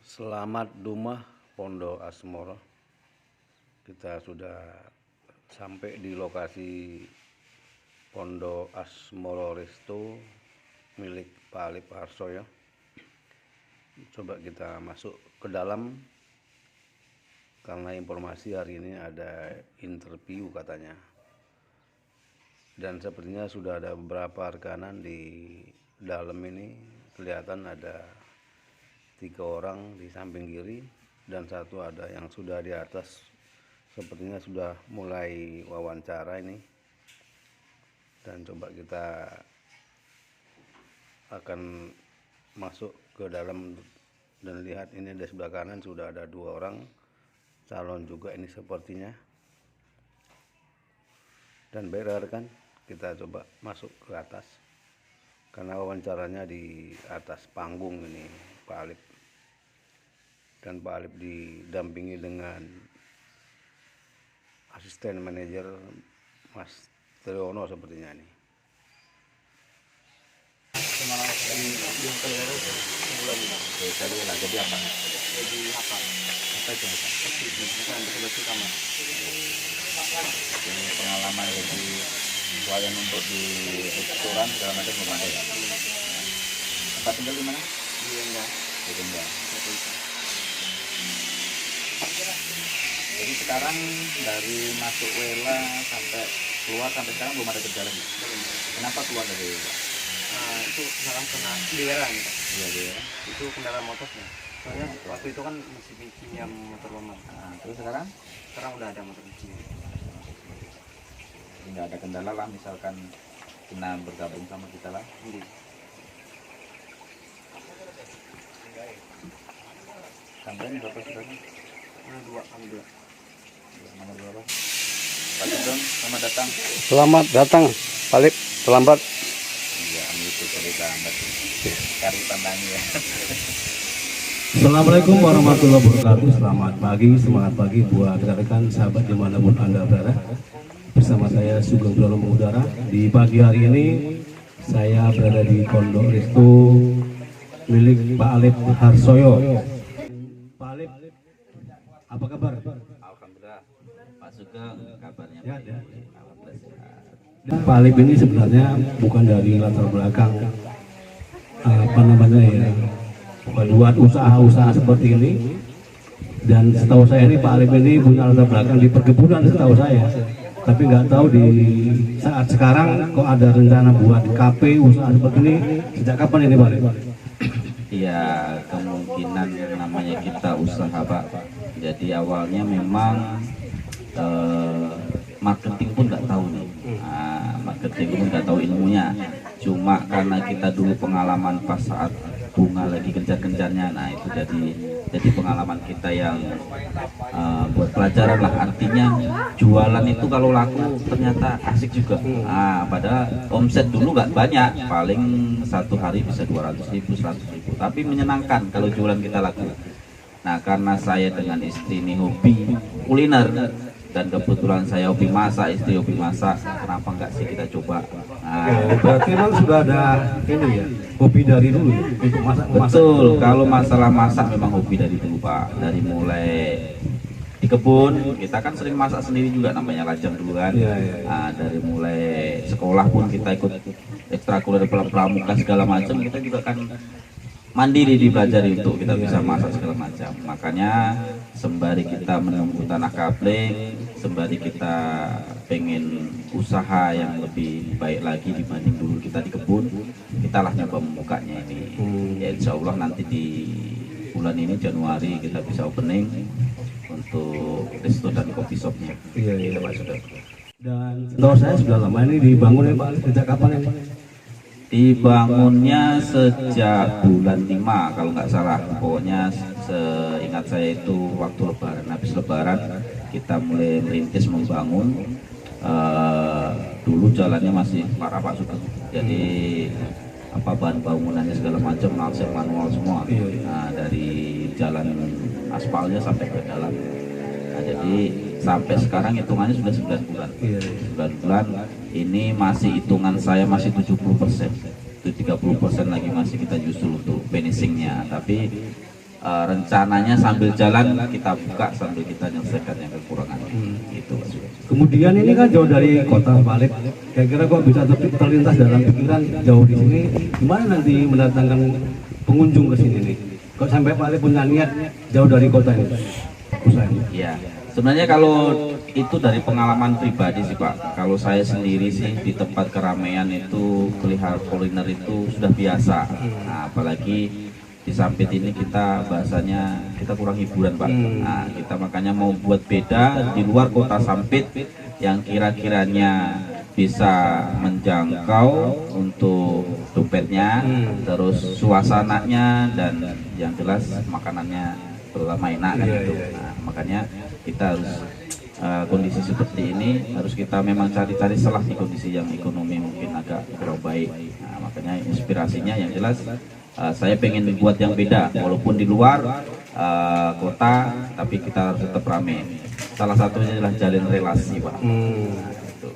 Selamat Dumah Pondok Asmoro. Kita sudah sampai di lokasi Pondok Asmoro Resto milik Pak Alip Harsoyo. Coba kita masuk ke dalam karena informasi hari ini ada interview katanya. Dan sepertinya sudah ada beberapa rekanan di dalam ini. Kelihatan ada 3 orang di samping kiri dan 1 ada yang sudah di atas. Sepertinya sudah mulai wawancara ini. Dan coba kita akan masuk ke dalam dan lihat ini di sebelah kanan sudah ada 2 orang calon juga ini sepertinya. Dan kan kita coba masuk ke atas karena wawancaranya di atas panggung ini Pak Alip, dan Pak Alip didampingi dengan asisten manajer Mas Triono sepertinya ini. Jadi apa? Ini pengalaman jadi klien untuk di restoran segala macam belum ada ya? Tempat tinggal di mana? Di Rembang. Jadi sekarang dari masuk Wela sampai keluar sampai sekarang belum ada berjalan ya? Kenapa keluar dari Wela? Itu sekarang kena di Wela nih, Pak. Iya, di Wela. Itu kendala motornya. Soalnya waktu itu kan masih pinjam motor lama. Terus sekarang? Sekarang udah ada motor pinjam. Nggak ada kendala lah, misalkan kena bergabung sama kita lah. Jadi Sampai berapa sekarang? 2 alhamdulillah. Nomor berapa? Pak Sugeng, selamat datang. Selamat datang Pak Alip, terlambat. Iya, itu terlambat. Cari pandangnya ya. Assalamualaikum warahmatullahi wabarakatuh. Selamat pagi, semangat pagi buat rekan-rekan sahabat dimanapun Anda berada. Bersama saya Sugeng Brolo Mengudara. Di pagi hari ini saya berada di Pondok Resto milik Pak Alip Harsoyo. Pak Alip, apa kabar? Alhamdulillah. Pak Sugeng, kabarnya Ya, baik. ya. Alhamdulillah sehat. Dan Pak Alip ini sebenarnya bukan dari latar belakang apa namanya ya, buat usaha-usaha seperti ini. Dan setahu saya ini Pak Alip ini punya latar belakang di perkebunan setahu saya. Tapi nggak tahu di saat sekarang kok ada rencana buat kafe usaha seperti ini. Sejak kapan ini Pak Alip? Iya, kemungkinan namanya kita usaha Pak. Jadi awalnya memang marketing pun nggak tahu nih. Marketing pun nggak tahu ilmunya. Cuma karena kita dulu pengalaman pas saat bunga lagi gencar-gencarnya, nah itu jadi pengalaman kita yang buat pelajaran lah. Artinya jualan itu kalau laku ternyata asik juga. Padahal omset dulu nggak banyak, paling 1 hari bisa 200.000, 100.000, tapi menyenangkan kalau jualan kita laku. Nah, karena saya dengan istri ini hobi kuliner dan kebetulan saya hobi masak, istri hobi masak, kenapa enggak sih kita coba? Berarti memang sudah ada ini ya, hobi dari dulu ya, untuk masak. Betul, kalau masalah masak memang hobi dari dulu Pak. Dari mulai di kebun, kita kan sering masak sendiri juga, namanya lajang dulu kan. Dari mulai sekolah pun kita ikut ekstrakurikuler pramuka segala macam, kita juga kan mandiri dipelajari untuk kita bisa masak segala macam. Makanya sembari kita menunggu tanah kapling, sembari kita pengen usaha yang lebih baik lagi dibanding dulu kita di kebun, kita lah nyoba membukanya ini. Ya insya Allah nanti di bulan ini Januari kita bisa opening untuk resto dan coffee shopnya. Iya. Pak sudah. Dan setahu saya sudah lama ini dibangun ya Pak. Sejak kapan ini? Dibangunnya sejak bulan 5 kalau nggak salah. Pokoknya seingat saya itu waktu lebaran, habis lebaran kita mulai merintis membangun. Dulu jalannya masih parah Pak Sugeng, jadi apa bahan bangunannya segala macam langsung manual semua. Nah, dari jalan aspalnya sampai ke dalam. Nah, jadi sampai sekarang hitungannya sudah 9 bulan. 9 bulan ini masih hitungan saya masih 70%. Itu 30% lagi masih kita justru untuk finishingnya. Tapi rencananya sambil jalan kita buka sambil kita menyelesaikan yang kekurangan. Gitu Pak Sugeng. Kemudian ini kan jauh dari kota Balik, kira-kira kok bisa terlintas dalam pikiran jauh di sini, gimana nanti mendatangkan pengunjung ke sini nih? Kok sampai Balik punya niat jauh dari kota ini? Usahanya. Ya, sebenarnya kalau itu dari pengalaman pribadi sih Pak. Kalau saya sendiri sih di tempat keramaian itu pelihara kuliner itu sudah biasa. Nah, apalagi di Sampit ini kita bahasanya kita kurang hiburan Pak. Nah, kita makanya mau buat beda di luar kota Sampit yang kira-kiranya bisa menjangkau untuk dompetnya, terus suasananya dan yang jelas makanannya terutama enak kan gitu. Nah, makanya kita harus kondisi seperti ini harus kita memang cari-cari celah di kondisi yang ekonomi mungkin agak kurang baik. Nah, makanya inspirasinya yang jelas saya pengen buat yang beda walaupun di luar kota tapi kita harus tetap ramai. Salah satunya adalah jalin relasi Pak. Nah, gitu.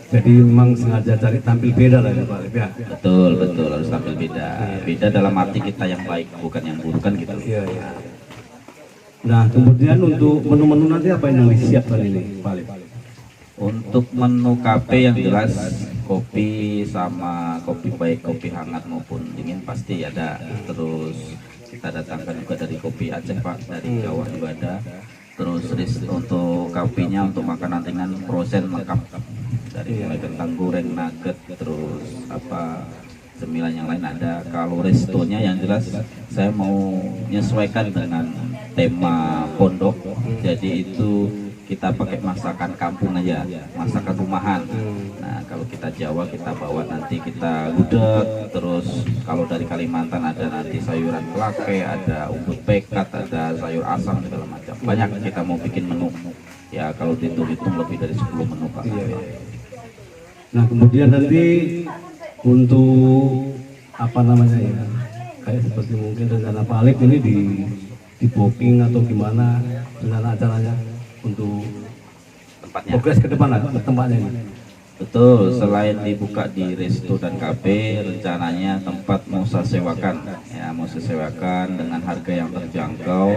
Jadi memang sengaja cari tampil beda lah ya Pak Alif ya. Betul harus tampil beda. Beda dalam arti kita yang baik bukan yang buruk kan gitu. Iya. Nah kemudian untuk menu-menu nanti apa yang disiapkan ini Pak Alif? Untuk menu kafe yang jelas kopi sama kopi baik kopi hangat maupun dingin pasti ada. Terus kita datangkan juga dari kopi Aceh Pak, dari Jawa juga ada. Terus untuk kopinya untuk makanan ringan frozen lengkap dari mulai kentang goreng, nugget, terus apa cemilan yang lain ada. Kalau restonya yang jelas saya mau menyesuaikan dengan tema pondok, jadi itu kita pakai masakan kampung aja, masakan rumahan. Nah kalau kita Jawa kita bawa nanti kita gudeg, terus kalau dari Kalimantan ada nanti sayuran kelake, ada umbut pekat, ada sayur asam segala macam. Banyak kita mau bikin menu. Ya kalau dihitung-hitung lebih dari 10 menu Pak. Nah kemudian nanti untuk apa namanya ya, kayak seperti mungkin rencana Pak Alif ini di booking atau gimana rencana acaranya untuk Tempatnya. progres ke depan lah tempatnya ini. Betul, selain dibuka di resto dan kafe, rencananya tempat mau saya sewakan, ya mau saya sewakan dengan harga yang terjangkau,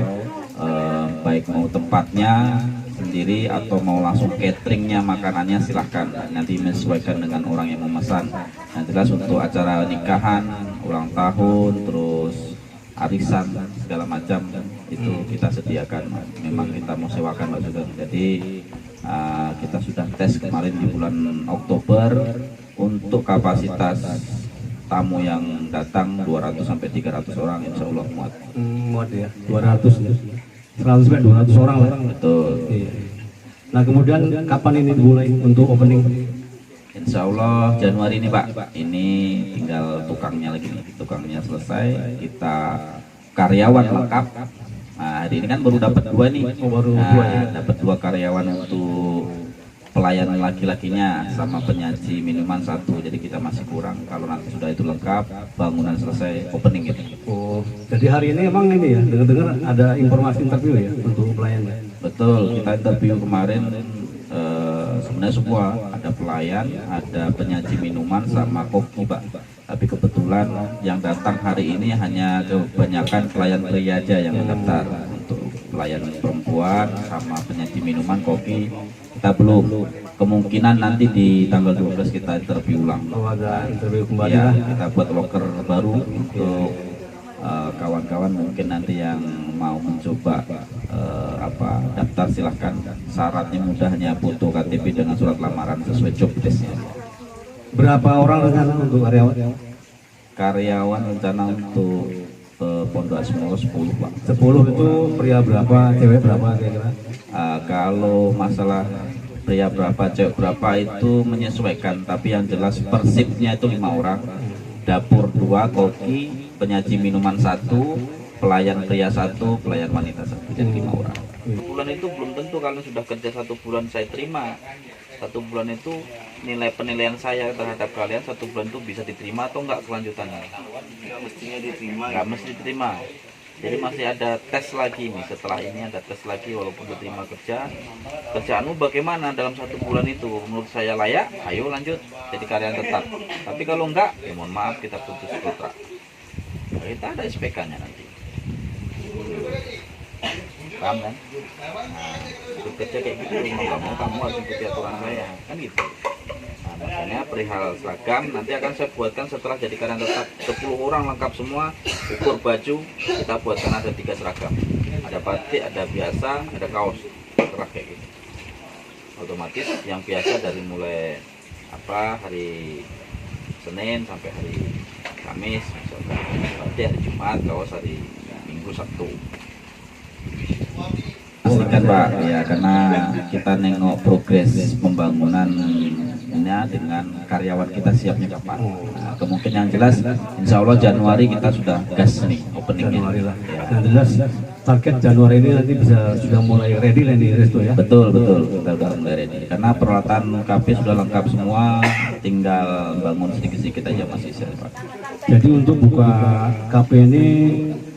baik mau tempatnya sendiri atau mau langsung cateringnya makanannya silahkan, nanti menyesuaikan dengan orang yang memesan. Yang jelas untuk acara nikahan, ulang tahun, terus arisan segala macam itu kita sediakan. Memang kita mau sewakan Pak Sugeng. Jadi kita sudah tes kemarin di bulan Oktober untuk kapasitas tamu yang datang 200 sampai 300 orang insya Allah muat. Muat ya, 200 ya. 100 sampai 200 orang lah. Betul. Iya. Nah kemudian kapan ini dimulai untuk opening? Insya Allah Januari ini Pak. Ini tinggal tukangnya lagi nih. Tukangnya selesai, kita karyawan lengkap. Nah, hari ini kan baru dapat 2 nih. Dapat 2 karyawan untuk pelayan laki-lakinya sama penyaji minuman 1. Jadi kita masih kurang. Kalau nanti sudah itu lengkap, bangunan selesai, opening gitu. Oh, jadi hari ini emang ini ya, dengar-dengar ada informasi interview ya untuk pelayannya. Betul, kita interview kemarin sebenarnya semua, ada pelayan, ada penyaji minuman sama koki Pak. Tapi kebetulan yang datang hari ini hanya kebanyakan pelayan pria aja yang mendaftar. Untuk pelayan perempuan sama penyaji minuman koki kita belum. Kemungkinan nanti di tanggal 12 kita interview ulang. Oh, ada interview kembali Ya, lah. kita buat loker baru untuk kawan-kawan mungkin nanti yang mau mencoba daftar silahkan. Syaratnya mudahnya foto KTP dengan surat lamaran sesuai job desknya. Berapa orang rencana untuk karyawan? Karyawan rencana untuk Pondok Asmoro 10 Pak. 10 itu pria berapa, cewek berapa kira-kira? Kalau masalah pria berapa, cewek berapa itu menyesuaikan, tapi yang jelas persipnya itu 5 orang. Dapur 2, koki, penyaji minuman 1, pelayan pria 1, pelayan wanita 1, jadi 5 orang. Bulan itu belum tentu kalau sudah kerja 1 bulan saya terima. 1 bulan itu nilai penilaian saya terhadap kalian 1 bulan itu bisa diterima atau enggak kelanjutannya? Nggak mestinya diterima. Enggak mesti diterima. Jadi masih ada tes lagi nih, setelah ini ada tes lagi walaupun diterima kerjaanmu bagaimana dalam 1 bulan itu, menurut saya layak, ayo lanjut jadi karyawan tetap. Tapi kalau enggak, ya mohon maaf kita putus kontrak. Kita ada SPK-nya nanti. paham kan? Nah, ikut kerja kayak gitu, mau nggak mau kamu harus ikuti aturan saya, kan gitu. Nah, makanya perihal seragam nanti akan saya buatkan setelah jadi karyawan tetap 10 orang lengkap semua, ukur baju, kita buatkan ada 3 seragam, ada batik, ada biasa, ada kaos, setelah kayak gitu. Otomatis yang biasa dari mulai hari Senin sampai hari Kamis, misalkan batik hari Jumat, kaos hari Minggu, Sabtu. Pastikan Pak, ya karena kita nengok progres pembangunannya dengan karyawan kita siapnya kapan. Nah, kemungkinan yang jelas, Insya Allah Januari kita sudah gas nih openingnya. Januari lah. Ya. Yang jelas target Januari ini nanti sudah mulai ready lah nih Resto ya. Betul, kita udah mulai ready. Karena peralatan KP sudah lengkap semua, tinggal bangun sedikit-sedikit aja masih sisa Pak. Jadi untuk buka KP ini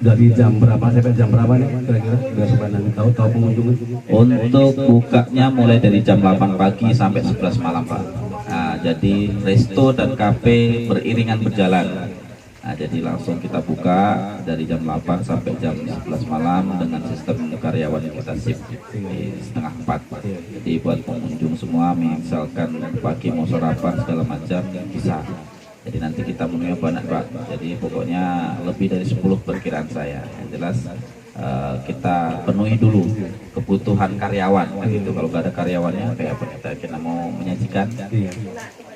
dari jam berapa sampai jam berapa nih kira-kira biar supaya nanti tahu pengunjungnya. Untuk bukanya mulai dari jam 8 pagi sampai 11 malam Pak. Nah, jadi resto dan kafe beriringan berjalan. Nah, jadi langsung kita buka dari jam 8 sampai jam 11 malam dengan sistem karyawan yang kita shift di setengah 4. Jadi buat pengunjung semua misalkan pagi mau sarapan segala macam bisa. Jadi nanti kita menunya banyak Pak. Jadi pokoknya lebih dari 10 perkiraan saya. Yang jelas kita penuhi dulu kebutuhan karyawan kan gitu. Kalau nggak ada karyawannya kayak apa kita mau menyajikan. Iya.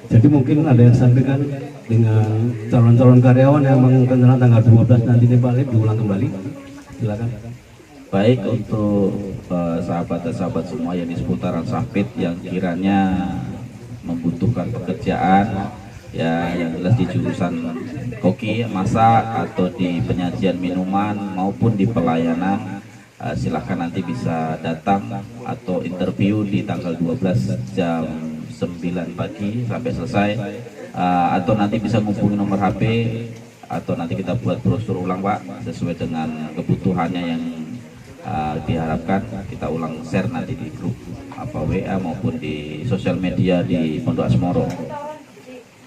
Jadi mungkin ada yang sampaikan dengan calon-calon karyawan yang mengenal tanggal 12 nanti nih Pak Alip diulang kembali. Silakan. Baik untuk sahabat dan sahabat semua yang di seputaran Sampit yang kiranya membutuhkan pekerjaan ya, yang jelas di jurusan koki, masak atau di penyajian minuman maupun di pelayanan, silahkan nanti bisa datang atau interview di tanggal 12 jam 9 pagi sampai selesai, atau nanti bisa menghubungi nomor HP atau nanti kita buat brosur ulang Pak sesuai dengan kebutuhannya yang diharapkan. Kita ulang share nanti di grup WA maupun di sosial media di Pondok Asmoro.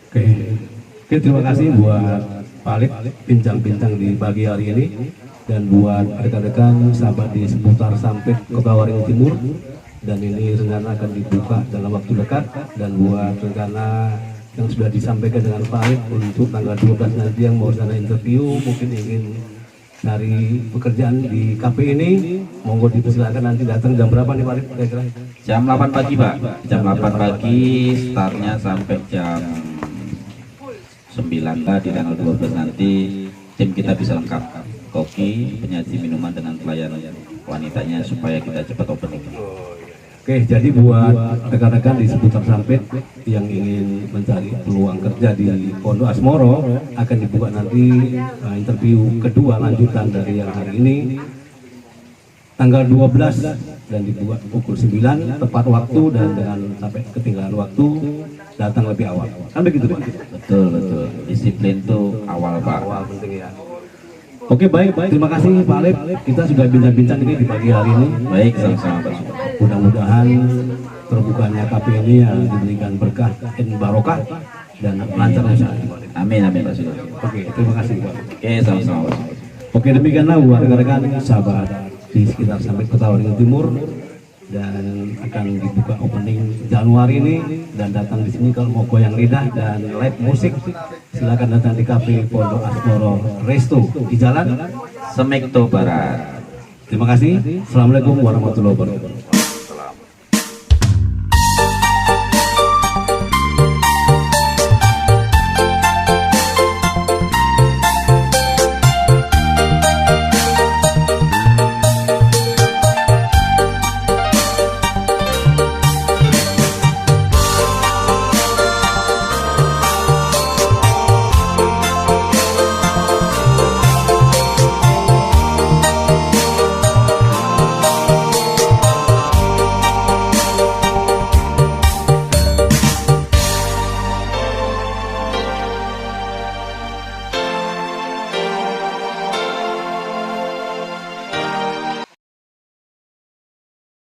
Oke, terima kasih buat Pak Alip bincang-bincang di pagi hari ini dan buat rekan-rekan sahabat di seputar Sampit Kota Waringin Timur. Dan ini rencana akan dibuka dalam waktu dekat, dan buat rencana yang sudah disampaikan dengan Pak Alip untuk tanggal 12 nanti yang mau sana interview mungkin ingin cari pekerjaan di KP ini, monggo dipersilakan nanti datang jam berapa nih Pak Alip kira-kira? Jam 8 pagi Pak, jam 8 pagi startnya sampai jam 9 di tanggal 12 nanti tim kita bisa lengkap, koki, penyaji minuman dengan pelayan wanitanya supaya kita cepat opening. Oke, jadi buat rekan-rekan di seputar Sampit yang ingin mencari peluang kerja di Pondok Asmoro akan dibuka nanti interview kedua lanjutan dari yang hari ini tanggal 12 dan dibuka pukul 9 tepat waktu dan dengan sampai ketinggalan waktu datang lebih awal. Kan begitu Pak? Betul. Disiplin tuh awal Pak. Awal penting ya. Oke, baik. Terima kasih Pak Alip. Kita sudah bincang-bincang ini di pagi hari ini. Baik, sama-sama Pak. Mudah-mudahan terbukanya KP ini yang diberikan berkah dan barokah dan lancar usaha. Amin Pak Sudah. Oke, terima kasih Pak. Oke, sama-sama Pak. Oke, demikianlah buat rekan-rekan sahabat di sekitar Sampit Kota Waringin Timur, dan akan dibuka opening Januari ini, dan datang di sini kalau mau goyang lidah dan live musik silakan datang di Cafe Pondok Asmoro Resto di Jalan Semekto Barat. Terima kasih. Assalamualaikum warahmatullahi wabarakatuh.